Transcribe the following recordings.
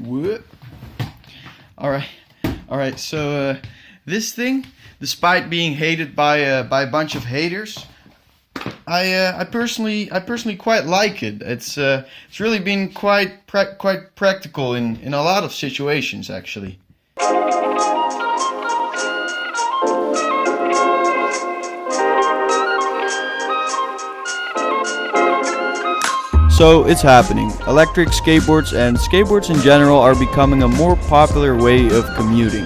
Whoop. Alright, so this thing, despite being hated by a bunch of haters, I personally quite like it. It's really been quite practical in a lot of situations, actually. So it's happening. Electric skateboards and skateboards in general are becoming a more popular way of commuting.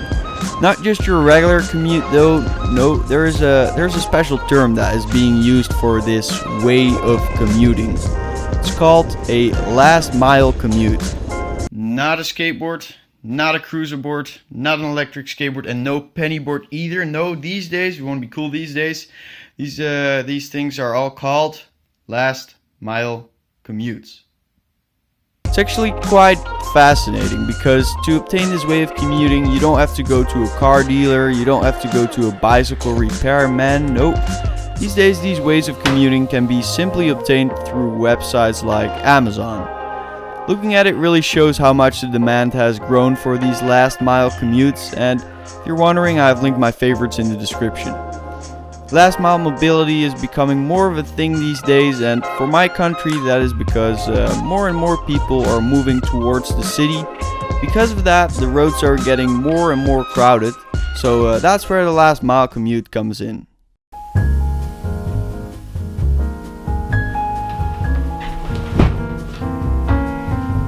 Not just your regular commute though, no, there's a special term that is being used for this way of commuting. It's called a last mile commute. Not a skateboard, not a cruiser board, not an electric skateboard, and no penny board either. No, these days, we want to be cool these days, these things are all called last mile commutes. It's actually quite fascinating because to obtain this way of commuting you don't have to go to a car dealer, you don't have to go to a bicycle repairman, nope. These days these ways of commuting can be simply obtained through websites like Amazon. Looking at it really shows how much the demand has grown for these last mile commutes, and if you're wondering, I've linked my favorites in the description. Last mile mobility is becoming more of a thing these days, and for my country that is because more and more people are moving towards the city. Because of that, the roads are getting more and more crowded, so that's where the last mile commute comes in.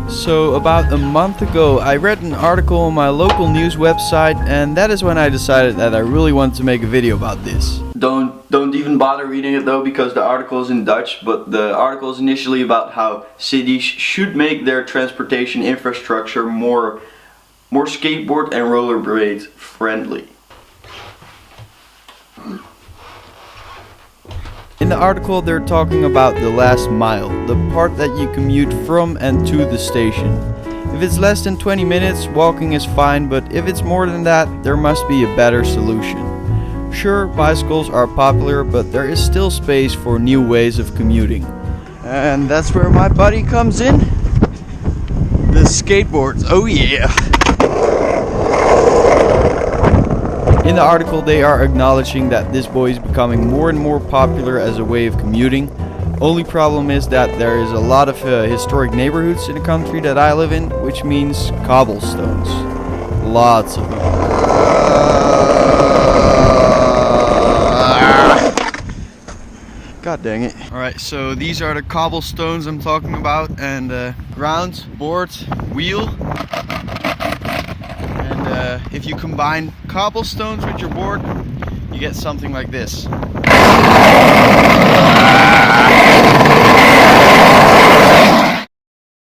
So about a month ago I read an article on my local news website, and that is when I decided that I really wanted to make a video about this. Don't even bother reading it though, because the article is in Dutch, but the article is initially about how cities should make their transportation infrastructure more skateboard and rollerblade friendly. In the article they're talking about the last mile, the part that you commute from and to the station. If it's less than 20 minutes, walking is fine, but if it's more than that, there must be a better solution. Sure, bicycles are popular, but there is still space for new ways of commuting. And that's where my buddy comes in. The skateboards, oh yeah! In the article they are acknowledging that this way is becoming more and more popular as a way of commuting. Only problem is that there is a lot of historic neighborhoods in the country that I live in, which means cobblestones. Lots of them. God dang it. Alright, so these are the cobblestones I'm talking about, and ground, board, wheel. And if you combine cobblestones with your board, you get something like this.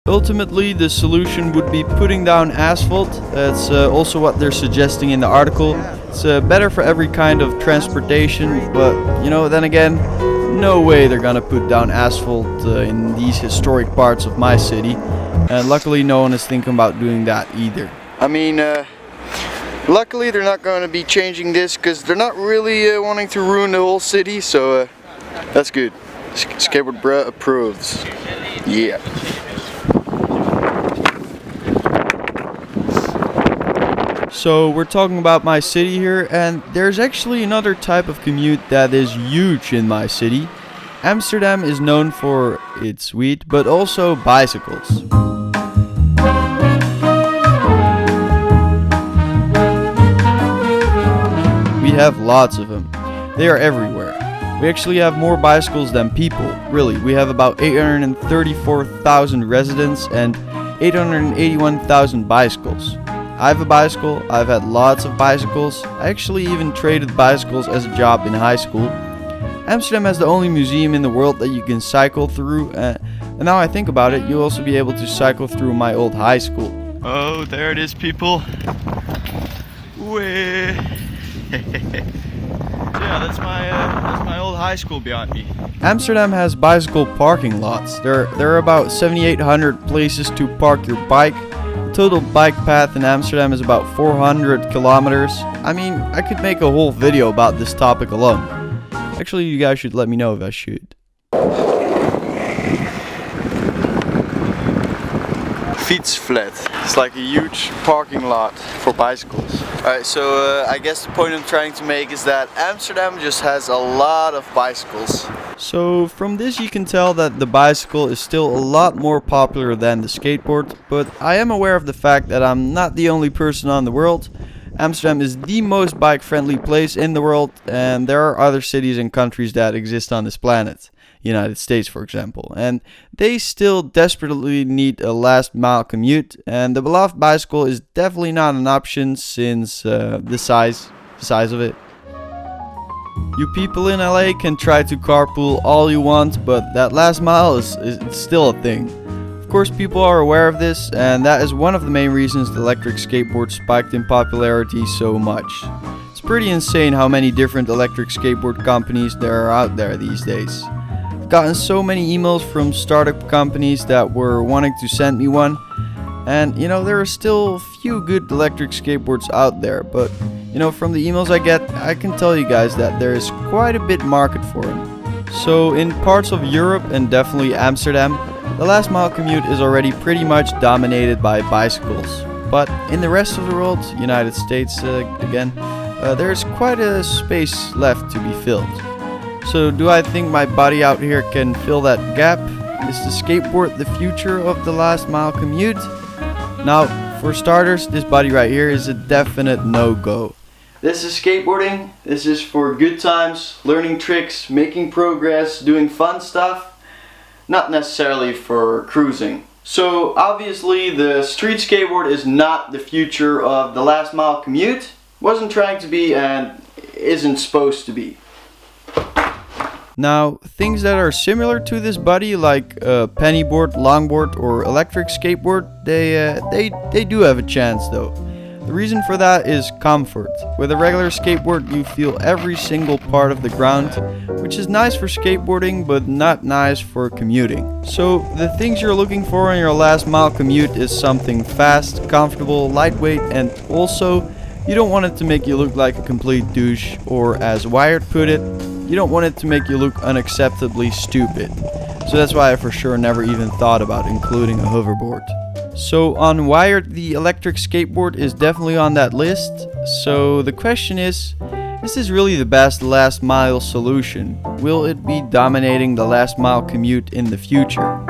Ultimately, the solution would be putting down asphalt. That's also what they're suggesting in the article. It's better for every kind of transportation, but you know, then again, no way they're gonna put down asphalt in these historic parts of my city. And luckily no one is thinking about doing that either. I mean, luckily they're not going to be changing this because they're not really wanting to ruin the whole city, so that's good. Skateboard bruh approves. Yeah. So we're talking about my city here, and there's actually another type of commute that is huge in my city. Amsterdam is known for its weed, but also bicycles. We have lots of them. They are everywhere. We actually have more bicycles than people. Really, we have about 834,000 residents and 881,000 bicycles. I have a bicycle, I've had lots of bicycles. I actually even traded bicycles as a job in high school. Amsterdam has the only museum in the world that you can cycle through, and now I think about it, you'll also be able to cycle through my old high school. Oh, there it is, people. Way. Yeah, that's my old high school behind me. Amsterdam has bicycle parking lots. There are about 7,800 places to park your bike. The total bike path in Amsterdam is about 400 kilometers. I mean, I could make a whole video about this topic alone. Actually, you guys should let me know if I should. fietsflat. It's like a huge parking lot for bicycles. Alright, so I guess the point I'm trying to make is that Amsterdam just has a lot of bicycles. So from this you can tell that the bicycle is still a lot more popular than the skateboard, but I am aware of the fact that I'm not the only person on the world. Amsterdam is the most bike-friendly place in the world, and there are other cities and countries that exist on this planet. United States, for example, and they still desperately need a last mile commute, and the beloved bicycle is definitely not an option since the size of it. You people in LA can try to carpool all you want, but that last mile is still a thing. Of course, people are aware of this, and that is one of the main reasons the electric skateboard spiked in popularity so much. It's pretty insane how many different electric skateboard companies there are out there these days. I've gotten so many emails from startup companies that were wanting to send me one, and there are still a few good electric skateboards out there, but from the emails I get, I can tell you guys that there is quite a bit market for them. So in parts of Europe and definitely Amsterdam, the last mile commute is already pretty much dominated by bicycles. But in the rest of the world, United States again, there's quite a space left to be filled. So do I think my body out here can fill that gap? Is the skateboard the future of the last mile commute? Now, for starters, this body right here is a definite no-go. This is skateboarding. This is for good times, learning tricks, making progress, doing fun stuff. Not necessarily for cruising. So obviously the street skateboard is not the future of the last mile commute. Wasn't trying to be and isn't supposed to be. Now, things that are similar to this body, like pennyboard, longboard, or electric skateboard, they do have a chance though. The reason for that is comfort. With a regular skateboard, you feel every single part of the ground, which is nice for skateboarding, but not nice for commuting. So the things you're looking for in your last mile commute is something fast, comfortable, lightweight, and also you don't want it to make you look like a complete douche, or as Wired put it, you don't want it to make you look unacceptably stupid. So that's why I for sure never even thought about including a hoverboard. So on Wired, the electric skateboard is definitely on that list. So the question is this really the best last mile solution? Will it be dominating the last mile commute in the future?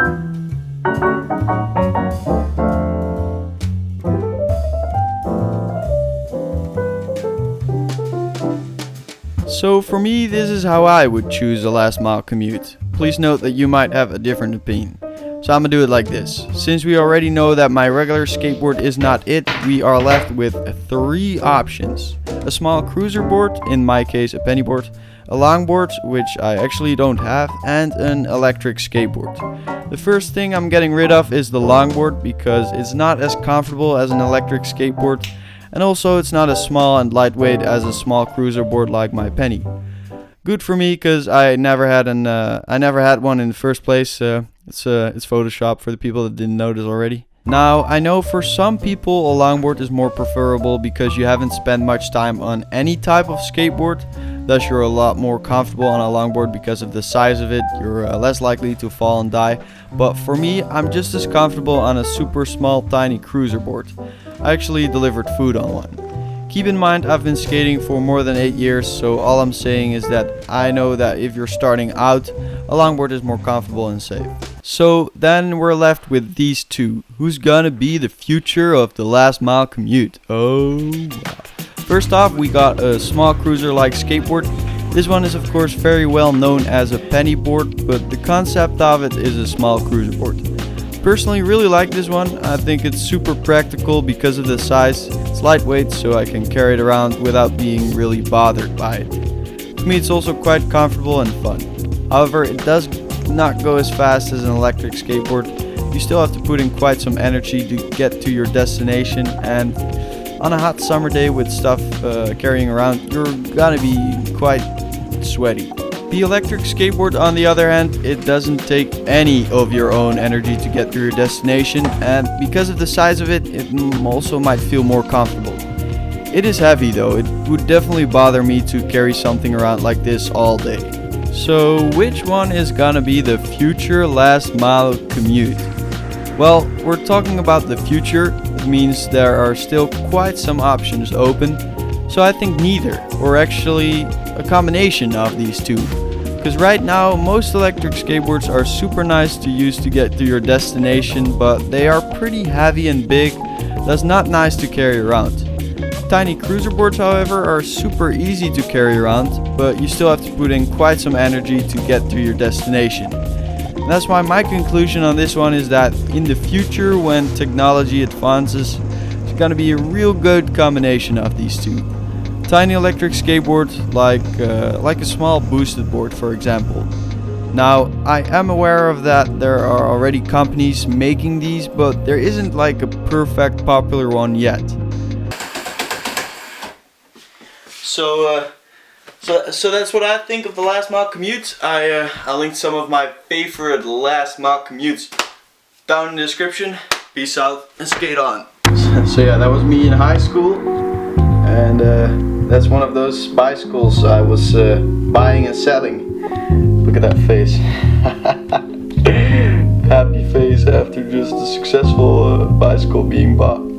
So for me, this is how I would choose a last mile commute. Please note that you might have a different opinion. So I'm gonna do it like this. Since we already know that my regular skateboard is not it, we are left with 3 options. A small cruiser board, in my case a pennyboard, a longboard, which I actually don't have, and an electric skateboard. The first thing I'm getting rid of is the longboard because it's not as comfortable as an electric skateboard, and also it's not as small and lightweight as a small cruiser board like my penny. Good for me because I never had one in the first place. It's Photoshop for the people that didn't notice already. Now, I know for some people a longboard is more preferable because you haven't spent much time on any type of skateboard. Thus, you're a lot more comfortable on a longboard because of the size of it. You're less likely to fall and die. But for me, I'm just as comfortable on a super small, tiny cruiser board. I actually delivered food on one. Keep in mind, I've been skating for more than 8 years, so all I'm saying is that I know that if you're starting out, a longboard is more comfortable and safe. So then we're left with these 2. Who's gonna be the future of the last mile commute? Oh wow. First off, we got a small cruiser-like skateboard. This one is of course very well known as a pennyboard, but the concept of it is a small cruiser board. Personally, really like this one. I think it's super practical because of the size. It's lightweight, so I can carry it around without being really bothered by it. To me, it's also quite comfortable and fun. However, it does not go as fast as an electric skateboard. You still have to put in quite some energy to get to your destination, and on a hot summer day with stuff carrying around, you're gonna be quite sweaty. The electric skateboard, on the other hand, it doesn't take any of your own energy to get to your destination, and because of the size of it, it also might feel more comfortable. It is heavy though. It would definitely bother me to carry something around like this all day. So which one is gonna be the future last mile commute? Well, we're talking about the future. It means there are still quite some options open. So I think neither, or actually a combination of these two. Because right now most electric skateboards are super nice to use to get to your destination, but they are pretty heavy and big, thus not nice to carry around. Tiny cruiser boards, however, are super easy to carry around, but you still have to put in quite some energy to get to your destination. And that's why my conclusion on this one is that in the future, when technology advances, it's gonna be a real good combination of these two. Tiny electric skateboard, like a small boosted board, for example. Now, I am aware of that there are already companies making these, but there isn't like a perfect popular one yet. So that's what I think of the last mock commute. I linked some of my favorite last mock commutes down in the description. Peace out and skate on. So yeah, that was me in high school, and that's one of those bicycles I was buying and selling. Look at that face. Happy face after just a successful bicycle being bought.